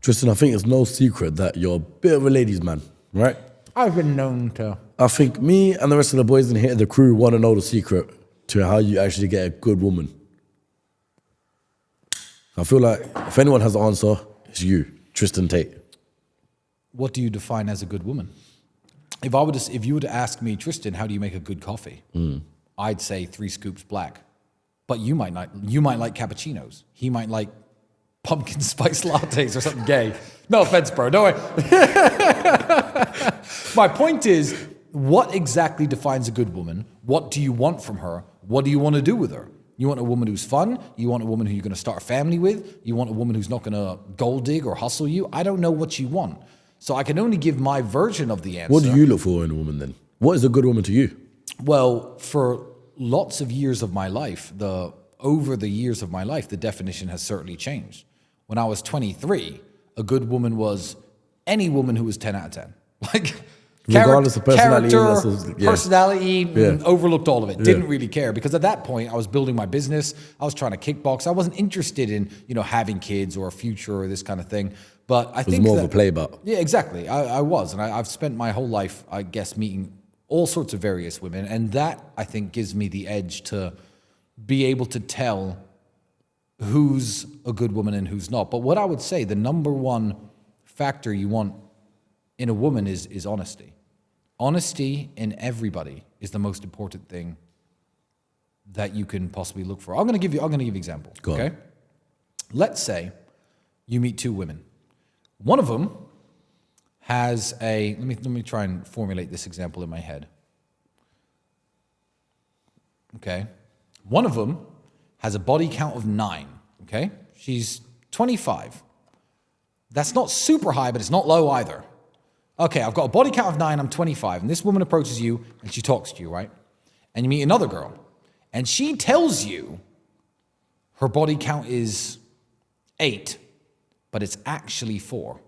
Tristan, I think it's no secret that you're a bit of a ladies' man, right? I've been known to. I think me and the rest of the boys in here, the crew, want to know the secret to how you actually get a good woman. I feel like if anyone has the answer, it's you, Tristan Tate. What do you define as a good woman? If you were to ask me, Tristan, how do you make a good coffee? I'd say 3 scoops black. But you might not. You might like cappuccinos. He might like pumpkin spice lattes or something gay. No offense, bro. Don't worry. My point is, what exactly defines a good woman? What do you want from her? What do you want to do with her? You want a woman who's fun? You want a woman who you're going to start a family with? You want a woman who's not going to gold dig or hustle you? I don't know what you want. So I can only give my version of the answer. What do you look for in a woman then? What is a good woman to you? Well, for lots of years of my life, over the years of my life, the definition has certainly changed. When I was 23, a good woman was any woman who was 10 out of 10. Like, regardless of personality, personality, overlooked all of it. Didn't really care, because at that point I was building my business. I was trying to kickbox. I wasn't interested in having kids or a future or this kind of thing. But I think it was more of a playboy. Yeah, exactly. I was, and I've spent my whole life, I guess, meeting all sorts of various women, and that I think gives me the edge to be able to tell who's a good woman and who's not. But what I would say, the number one factor you want in a woman is honesty. Honesty in everybody is the most important thing that you can possibly look for. I'm going to give you an example. Okay? Let's say you meet 2 women. One of them has let me try and formulate this example in my head. Okay? One of them has a body count of 9. Okay? She's 25. That's not super high, but it's not low either. Okay, I've got a body count of 9, I'm 25, and this woman approaches you and she talks to you, right? And you meet another girl, and she tells you her body count is 8, but it's actually 4.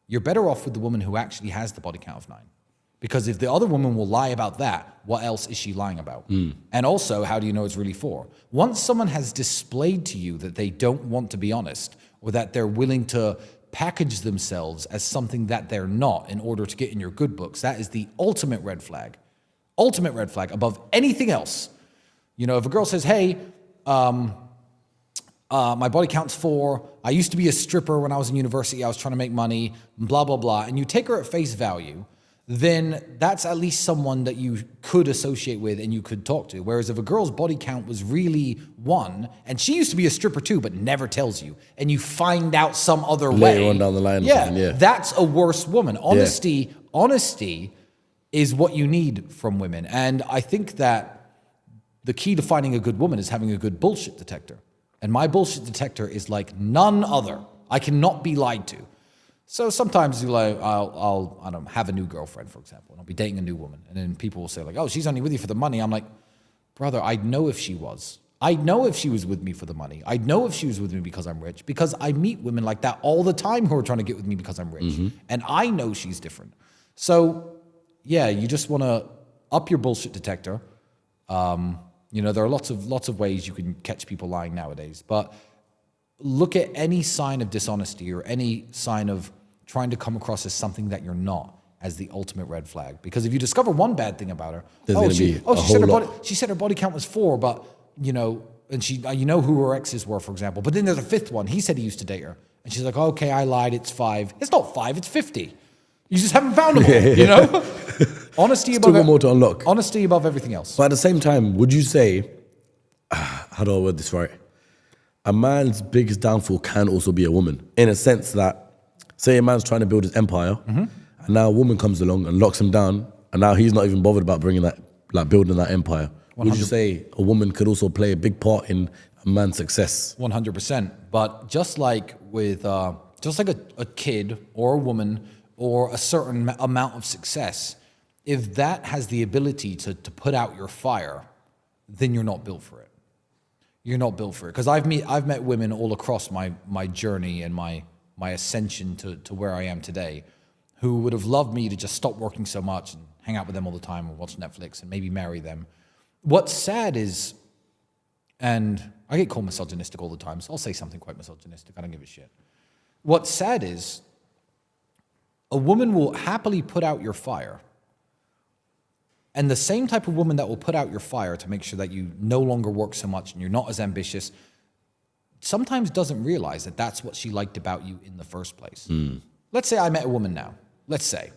You're better off with the woman who actually has the body count of 9. Because if the other woman will lie about that, what else is she lying about? And also, how do you know it's really 4? Once someone has displayed to you that they don't want to be honest, or that they're willing to package themselves as something that they're not in order to get in your good books, that is the ultimate red flag. Ultimate red flag above anything else. If a girl says, hey, my body count's 4, I used to be a stripper when I was in university, I was trying to make money, blah, blah, blah, and you take her at face value, then that's at least someone that you could associate with and you could talk to. Whereas if a girl's body count was really 1, and she used to be a stripper too, but never tells you, and you find out some other way. Later on down the line. That's a worse woman. Honesty is what you need from women. And I think that the key to finding a good woman is having a good bullshit detector. And my bullshit detector is like none other. I cannot be lied to. So sometimes I'll have a new girlfriend, for example, and I'll be dating a new woman, and then people will say like, oh, she's only with you for the money. I'm like, brother, I'd know if she was. I'd know if she was with me for the money. I'd know if she was with me because I'm rich, because I meet women like that all the time who are trying to get with me because I'm rich, and I know she's different. So yeah, you just want to up your bullshit detector. There are lots of ways you can catch people lying nowadays, but look at any sign of dishonesty or any sign of trying to come across as something that you're not as the ultimate red flag. Because if you discover one bad thing about her, she said her body count was 4, but and she who her exes were, for example. But then there's a 5th one. He said he used to date her, and she's like, okay, I lied. It's 5. It's not 5. It's 50. You just haven't found them all. Honesty above more to unlock. Honesty above everything else. But at the same time, would you say, how do I word this right? A man's biggest downfall can also be a woman, in a sense that, say a man's trying to build his empire, and now a woman comes along and locks him down, and now he's not even bothered about building that empire. 100%. Would you say a woman could also play a big part in a man's success? 100%. But just like with, just like a kid or a woman or a certain amount of success, if that has the ability to put out your fire, then you're not built for it. You're not built for it. Because I've met women all across my journey and my ascension to where I am today who would have loved me to just stop working so much and hang out with them all the time and watch Netflix and maybe marry them. What's sad is, and I get called misogynistic all the time, so I'll say something quite misogynistic. I don't give a shit. what's sad is a woman will happily put out your fire. And the same type of woman that will put out your fire to make sure that you no longer work so much and you're not as ambitious sometimes doesn't realize that that's what she liked about you in the first place. Let's say I met a woman now. Let's say.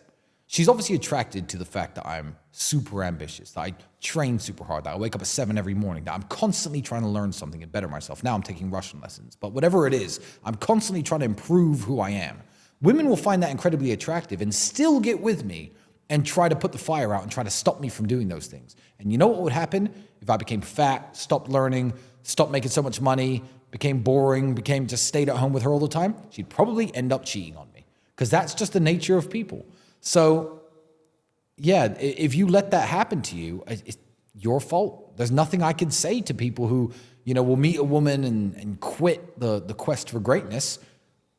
She's obviously attracted to the fact that I'm super ambitious, that I train super hard, that I wake up at 7 every morning, that I'm constantly trying to learn something and better myself. Now I'm taking Russian lessons. But whatever it is, I'm constantly trying to improve who I am. Women will find that incredibly attractive and still get with me and try to put the fire out and try to stop me from doing those things. And you know what would happen if I became fat, stopped learning, stopped making so much money, became boring, just stayed at home with her all the time? She'd probably end up cheating on me because that's just the nature of people. So, yeah, if you let that happen to you, it's your fault. There's nothing I can say to people who, will meet a woman and quit the quest for greatness.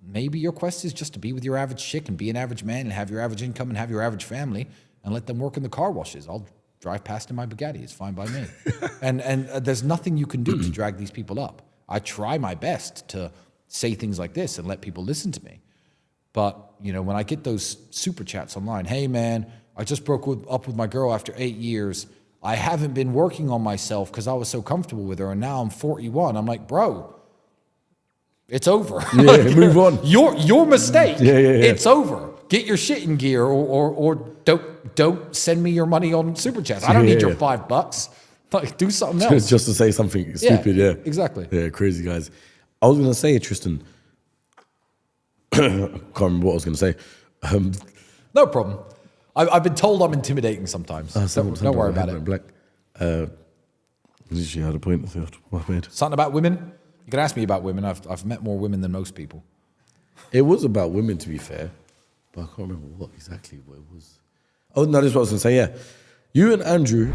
Maybe your quest is just to be with your average chick and be an average man and have your average income and have your average family and let them work in the car washes. I'll drive past in my Bugatti. It's fine by me. and there's nothing you can do to drag these people up. I try my best to say things like this and let people listen to me. But, when I get those super chats online, hey, man, I just broke up with my girl after 8 years. I haven't been working on myself because I was so comfortable with her, and now I'm 41. I'm like, bro, it's over. Yeah, move on. Your mistake. Yeah. It's over. Get your shit in gear, or don't send me your money on super chats. I don't need your $5. Like, do something else. Just to say something stupid, yeah. Exactly. Yeah, crazy guys. I was going to say, Tristan, I can't remember what I was going to say. No problem. I've been told I'm intimidating sometimes. Don't worry about it. Black. Literally had a point off my head. Something about women? You can ask me about women. I've met more women than most people. It was about women, to be fair, but I can't remember what exactly it was. Oh, no, this is what I was going to say, yeah. You and Andrew